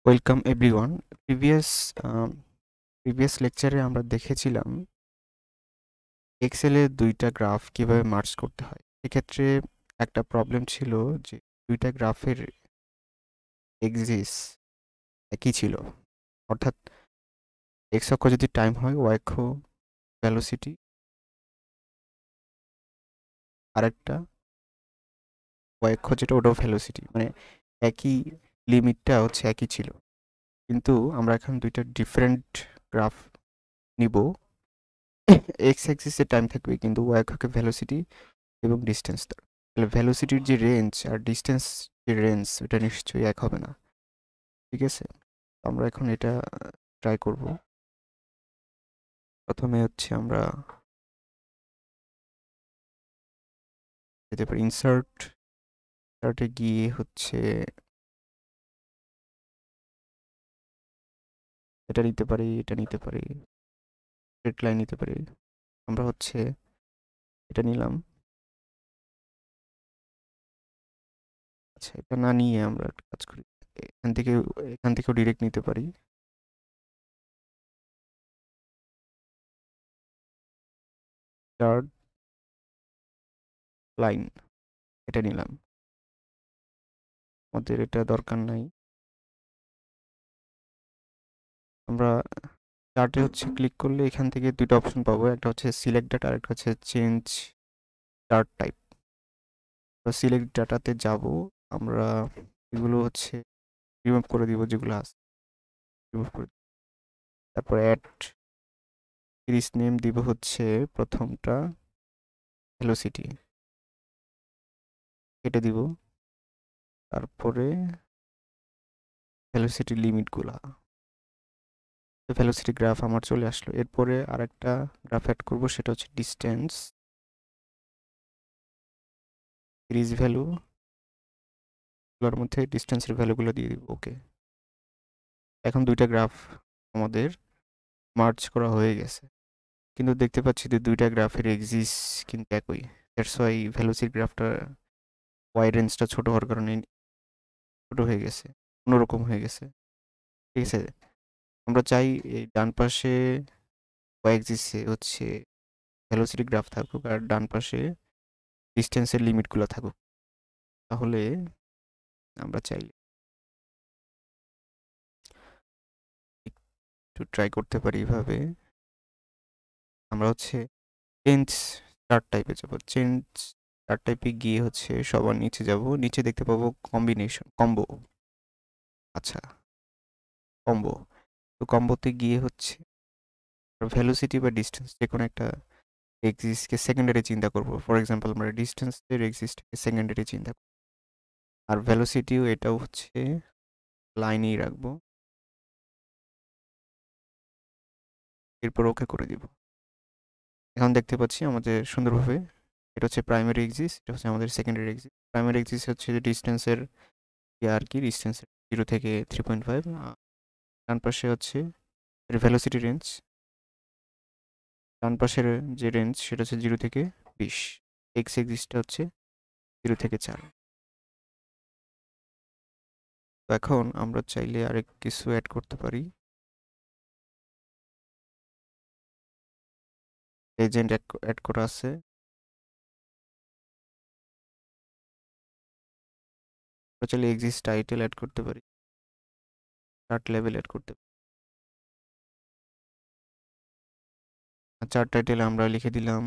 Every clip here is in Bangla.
Welcome everyone. প্রিভিয়াস লেকচারে আমরা দেখেছিলাম এক্সেলে দুইটা গ্রাফ কিভাবে মার্জ করতে হয়। এক্ষেত্রে একটা প্রবলেম ছিল যে দুইটা গ্রাফের এক্সিস একই ছিল, অর্থাৎ এক্স অক্ষ যদি টাইম হয়, ওয়াই অক্ষ ভেলোসিটি, আরেকটা ওয়াই অক্ষ যেটা ওটাও ভেলোসিটি, মানে একই লিমিটটা হচ্ছে একই ছিল। কিন্তু আমরা এখন দুইটা ডিফারেন্ট গ্রাফ নিব। এক্স অ্যাক্সিসে টাইম থাকবে কিন্তু ওয়াই অক্ষকে ভেলোসিটি এবং ডিস্টেন্স। তাহলে ভেলোসিটির যে রেঞ্জ আর ডিস্টেন্স যে রেঞ্জ ওটা নিশ্চয়ই এক হবে না। ঠিক আছে, আমরা এখন এটা ট্রাই করব। প্রথমে হচ্ছে আমরা যেতে পারি ইনসার্টে গিয়ে হচ্ছে এটা নিতে পারি, এটা নিতে পারি, স্ট্রেট লাইন নিতে পারি। আমরা হচ্ছে এটা নিলাম। আচ্ছা, এটা না নিয়ে আমরা একটা কাজ করি, এখান থেকে এখান থেকেও ডিরেক্ট নিতে পারি। স্টার্ট লাইন এটা নিলাম, আমাদের এটা দরকার নাই। আমরা চার্টে হচ্ছে ক্লিক করলে এখান থেকে দুটো অপশন পাবো, একটা হচ্ছে সিলেক্ট ডাটা আর একটা হচ্ছে চেঞ্জ চার্ট টাইপ। তো সিলেক্ট ডাটাতে যাব, আমরা এগুলো হচ্ছে রিমুভ করে দিব, যেগুলো আছে রিমুভ করে দিব। তারপর অ্যাড সিরিজ নেম দিব হচ্ছে প্রথমটা ভেলোসিটি, কেটে দিব। তারপরে ভেলোসিটি লিমিটগুলা, তো ভেলোসিটি গ্রাফ আমার চলে আসলো। এরপরে আরেকটা গ্রাফ অ্যাড করবো, সেটা হচ্ছে ডিস্টেন্স সিরিজ ভ্যালু, গুলোর মধ্যে ডিস্টেন্সের ভ্যালুগুলো দিয়ে দিব। ওকে, এখন দুইটা গ্রাফ আমাদের মার্জ করা হয়ে গেছে। কিন্তু দেখতে পাচ্ছি যে দুইটা গ্রাফের এক্সিস কিন্তু একই। দ্যাটস ওয়াই ভেলোসিটি গ্রাফটা ওয়াই রেঞ্জটা ছোট হওয়ার কারণে ছোট হয়ে গেছে, অন্যরকম হয়ে গেছে। ঠিক আছে, আমরা চাই এই ডান পাশে ওয়াই এক্সিসে হচ্ছে ভেলোসিটি গ্রাফ থাকুক আর ডান পাশে ডিস্টেন্সের লিমিটগুলো থাকুক। তাহলে আমরা চাইলে একটু ট্রাই করতে পারি এইভাবে। আমরা হচ্ছে চেঞ্জ চার্ট টাইপে যাব, চেঞ্জ চার্ট টাইপে গিয়ে হচ্ছে সবার নিচে যাব, নিচে দেখতে পাবো কম্বিনেশন কম্বো। আচ্ছা, কম্বো, তো কম্বোতে গিয়ে হচ্ছে ভেলোসিটি বা ডিস্টেন্স যে কোনো একটা এক্সিসকে সেকেন্ডারি চিন্তা করব। ফর এক্সাম্পল আমরা ডিস্টেন্সের এক্সিসটাকে সেকেন্ডারি চিন্তা করব, আর ভেলোসিটিও এটাও হচ্ছে লাইনেই রাখবো। এরপর ওকে করে দিব। এখন দেখতে পাচ্ছি আমাদের সুন্দরভাবে, এটা হচ্ছে প্রাইমারি এক্সিস, এটা হচ্ছে আমাদের সেকেন্ডারি এক্সিস। প্রাইমারি এক্সিস হচ্ছে যে ডিস্টেন্সের আর কি, ডিস্টেন্সের 0 থেকে 3.5। ডান পাশে হচ্ছে এর ভেলোসিটি রেঞ্জ, ডান পাশের যে রেঞ্জ সেটা হচ্ছে 0 থেকে 20। এক্স এক্সিসটা হচ্ছে 0 থেকে 4। তো এখন আমরা চাইলে আরেক কিছু অ্যাড করতে পারি। এজেন্ট অ্যাড করা আছে, আমরা চাইলে এক্সিস টাইটেল অ্যাড করতে পারি, চার্ট লেভেল অ্যাড করতে পারি। চার্ট টাইটেল আমরা লিখে দিলাম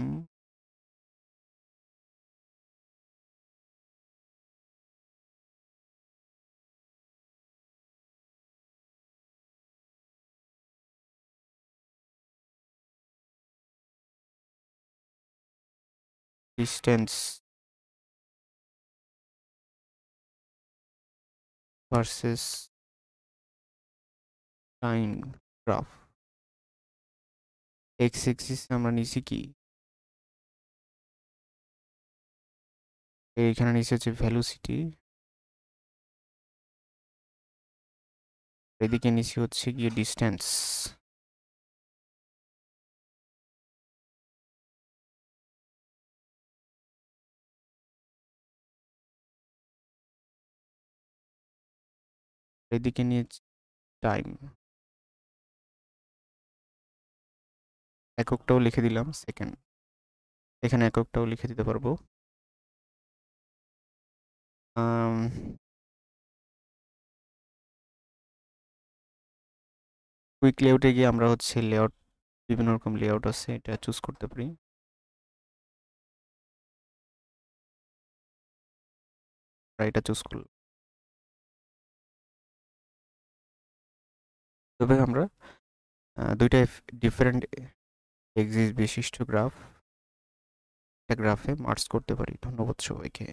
distance versus time graph. X axis আমরা নিছি কি, এইখানে নিচে হচ্ছে ভেলোসিটি, এদিকে নিচে হচ্ছে গিয়ে ডিস্টেন্স। এদিকে নিয়েছি টাইম এককটাও লিখে দিলাম, সেকেন্ড এখানে এককটাও লিখে দিতে পারবো। কুইক লেআউটে গিয়ে আমরা হচ্ছে লেআউট, বিভিন্ন রকম লেআউট আছে, এটা চুজ করতে পারি। এটা চুজ করলাম। তবে আমরা দুইটা ডিফারেন্ট এক্সিস বিশিষ্ট গ্রাফ একটা গ্রাফে মার্জ করতে পারি। ধন্যবাদ সবাইকে।